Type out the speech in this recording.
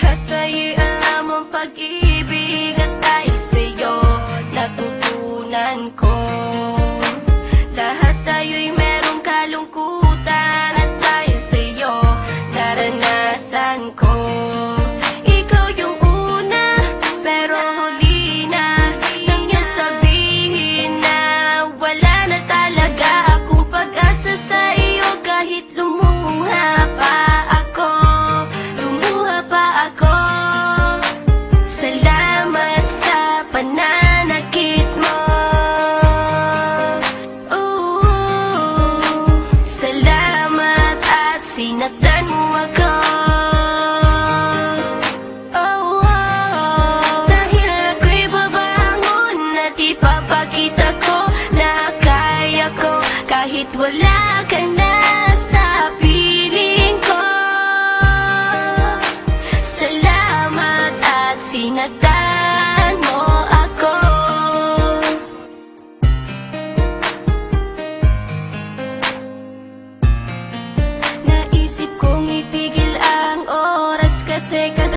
Lahat ay alam ang pag-ibig at dahil sa'yo natutunan ko. Lahat tayo'y merong kalungkutan at dahil sa'yo naranasan ko. Ikaw yung una pero huli na, nang yan sabihin na wala na talaga akong pag-asa sa iyo. Kahit lumuha pa ako, salamat sa pananakit mo. Salamat at sinaktan mo